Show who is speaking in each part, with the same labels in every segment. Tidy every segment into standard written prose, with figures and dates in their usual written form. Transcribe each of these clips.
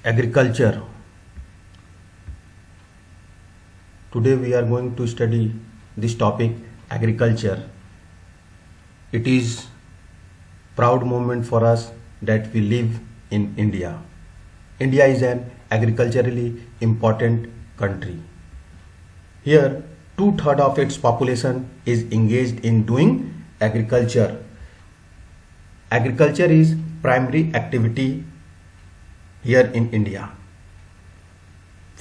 Speaker 1: Agriculture. Today we are going to study this topic, agriculture. It is proud moment for us that we live in India. India is an agriculturally important country. Here, 2/3 of its population is engaged in doing agriculture. Agriculture is primary activity here in India.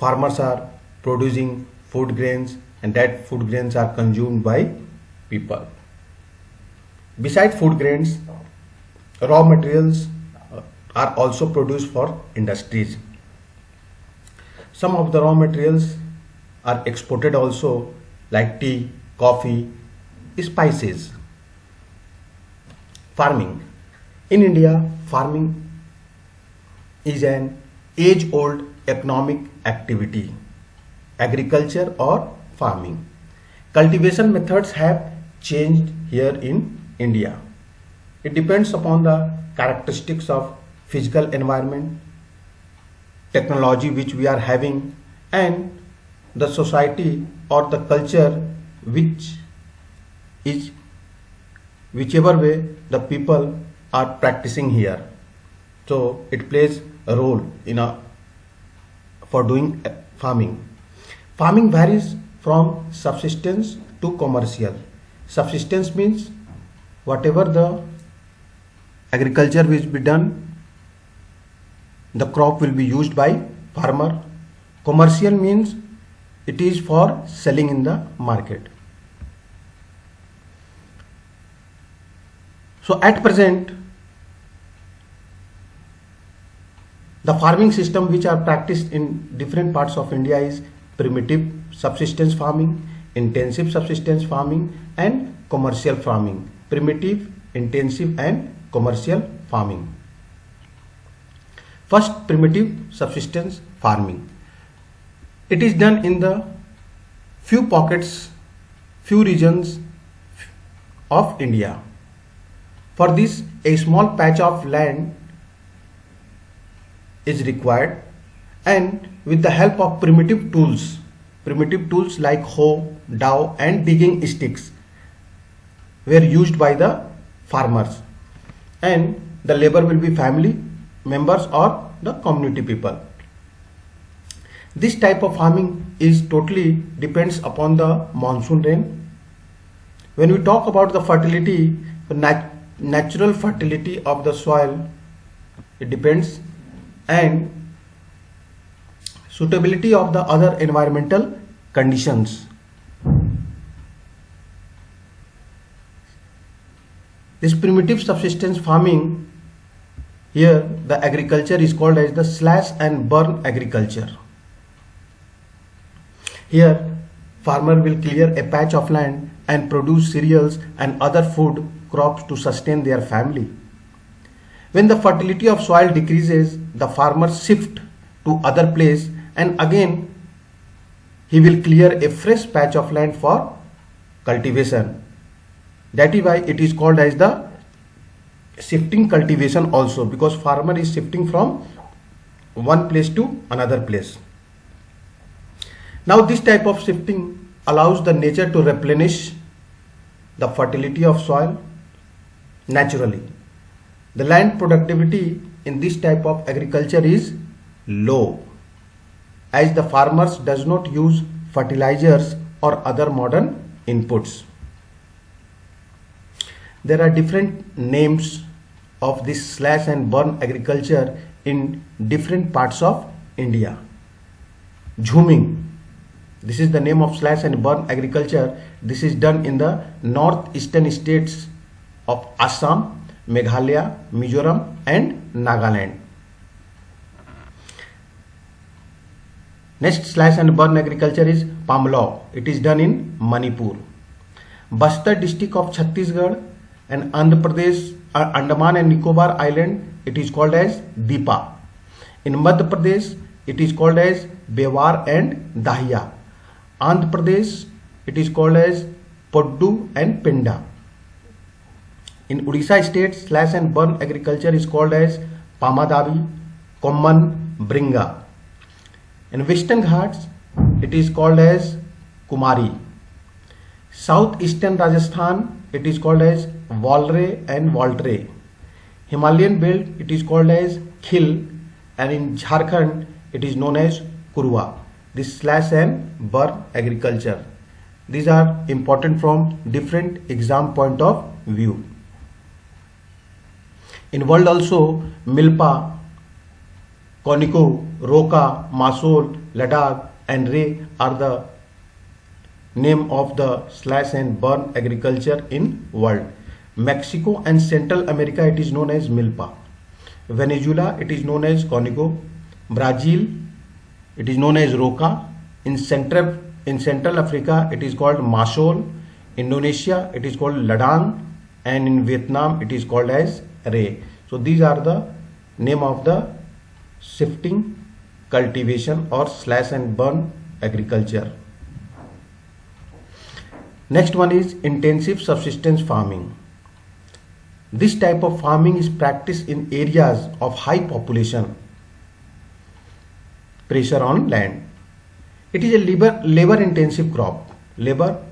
Speaker 1: Farmers are producing food grains and that food grains are consumed by people. Besides food grains, raw materials are also produced for industries. Some of the raw materials are exported also, like tea, coffee, spices. Farming. In India, farming is an age-old economic activity. Agriculture or farming. Cultivation methods have changed here in India. It depends upon the characteristics of physical environment, technology which we are having, and the society or the culture whichever way the people are practicing here. So it plays a role for doing farming. Farming varies from subsistence to commercial. Subsistence means whatever the agriculture will be done, the crop will be used by farmer. Commercial means it is for selling in the market. So at present, the farming system which are practiced in different parts of India is primitive subsistence farming, intensive subsistence farming, and commercial farming. Primitive, intensive, and commercial farming. First, primitive subsistence farming. It is done in the few pockets, few regions of India. For this, a small patch of land is required, and with the help of primitive tools like hoe, dhow, and digging sticks were used by the farmers, and the labor will be family members or the community people. This type of farming is totally depends upon the monsoon rain. When we talk about the fertility, the natural fertility of the soil, it depends, and suitability of the other environmental conditions. This primitive subsistence farming, here the agriculture is called as the slash and burn agriculture. Here farmer will clear a patch of land and produce cereals and other food crops to sustain their family. When the fertility of soil decreases, the farmer shift to other place, and again he will clear a fresh patch of land for cultivation. That is why it is called as the shifting cultivation also, because farmer is shifting from one place to another place. Now this type of shifting allows the nature to replenish the fertility of soil naturally. The land productivity in this type of agriculture is low, as the farmers does not use fertilizers or other modern inputs. There are different names of this slash and burn agriculture in different parts of India. Jhuming, this is the name of slash and burn agriculture. This is done in the northeastern states of Assam, Meghalaya, Mizoram, and Nagaland. Next slash and burn agriculture is Pamlaw. It is done in Manipur. Bastar district of Chhattisgarh and Andhra Pradesh, Andaman and Nicobar Island, it is called as Deepa. In Madhya Pradesh, it is called as Bewar and Dahiya. Andhra Pradesh, it is called as Poddu and Pinda. In Odisha state, slash and burn agriculture is called as Pamadavi, Komman, Bringa. In Western Ghats, it is called as Kumari. Southeastern Rajasthan, it is called as Walre and Waltre. Himalayan belt, it is called as Khil, and in Jharkhand, it is known as Kurwa. This slash and burn agriculture. These are important from different exam point of view. In world also, Milpa, Koniko, Roka, Masol, Ladakh and Ray are the name of the slash and burn agriculture in world. Mexico and Central America, it is known as Milpa. Venezuela, it is known as Conico. Brazil, it is known as Roca. In Central Africa, it is called Masol. Indonesia, it is called Ladang, and in Vietnam, it is called as Ray. So these are the name of the shifting cultivation or slash and burn agriculture. Next one is intensive subsistence farming. This type of farming is practiced in areas of high population pressure on land. It is a labor intensive crop. Labor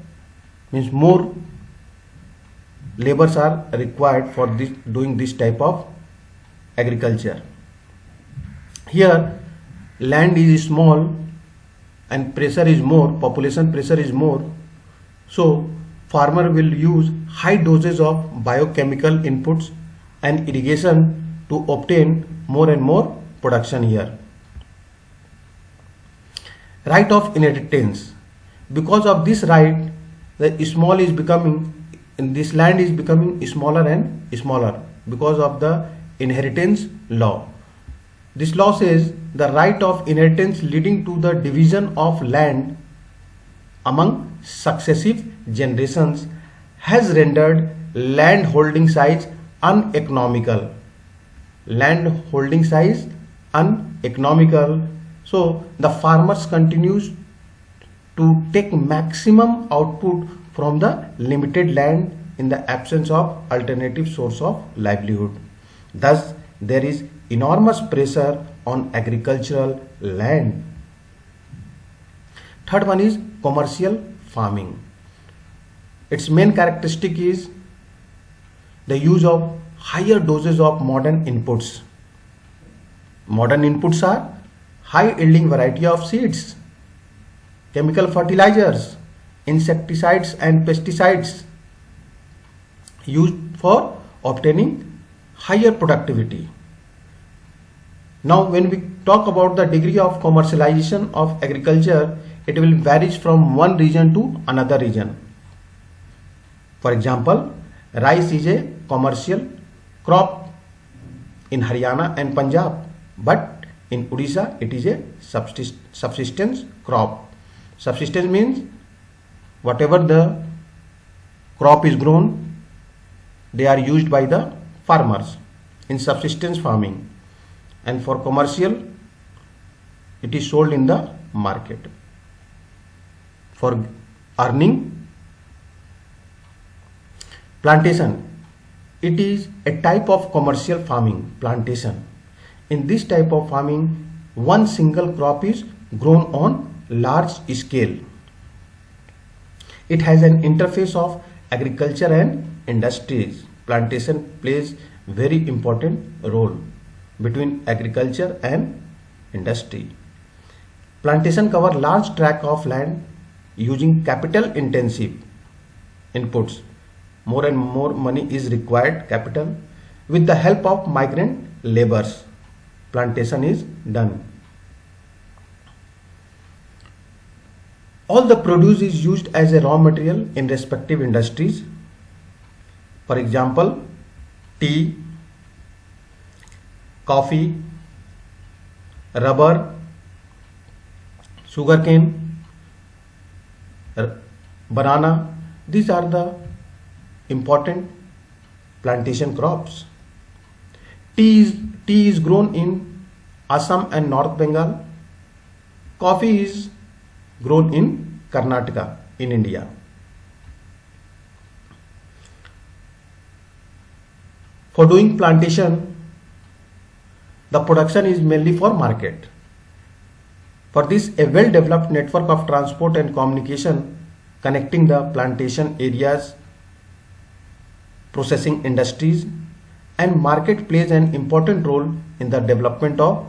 Speaker 1: means more labors are required for doing this type of agriculture. Here land is small and pressure is more, population pressure is more, so farmer will use high doses of biochemical inputs and irrigation to obtain more and more production here. Right of inheritance. Because of this right, the small is becoming, this land is becoming smaller and smaller because of the inheritance law. This law says the right of inheritance leading to the division of land among successive generations has rendered land holding size uneconomical. Land holding size uneconomical. So the farmers continues to take maximum output from the limited land in the absence of alternative source of livelihood. Thus there is enormous pressure on agricultural land. Third one is commercial farming. Its main characteristic is the use of higher doses of modern inputs. Modern inputs are high yielding variety of seeds, chemical fertilizers, insecticides and pesticides used for obtaining higher productivity. Now when we talk about the degree of commercialization of agriculture, it will vary from one region to another region. For example, rice is a commercial crop in Haryana and Punjab, but in Odisha it is a subsistence crop. Subsistence means whatever the crop is grown, they are used by the farmers in subsistence farming, and for commercial it is sold in the market for earning. Plantation, it is a type of commercial farming. Plantation, in this type of farming one single crop is grown on large scale. It has an interface of agriculture and industries. Plantation plays very important role between agriculture and industry. Plantation cover large tract of land using capital intensive inputs. More and more money is required, capital. With the help of migrant laborers, plantation is done. All the produce is used as a raw material in respective industries. For example, tea, coffee, rubber, sugarcane, banana. These are the important plantation crops. Tea is grown in Assam and North Bengal. Coffee is grown in Karnataka in India. For doing plantation, The production is mainly for market. For this, a well-developed network of transport and communication connecting the plantation areas, processing industries, and market plays an important role in the development of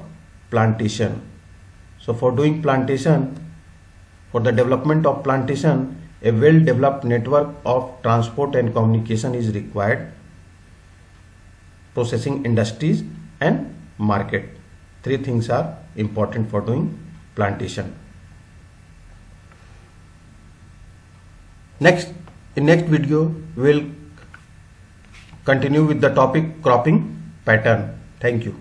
Speaker 1: plantation. So for doing plantation, for the development of plantation, a well-developed network of transport and communication is required, processing industries and market. Three things are important for doing plantation. In next video, we will continue with the topic cropping pattern. Thank you.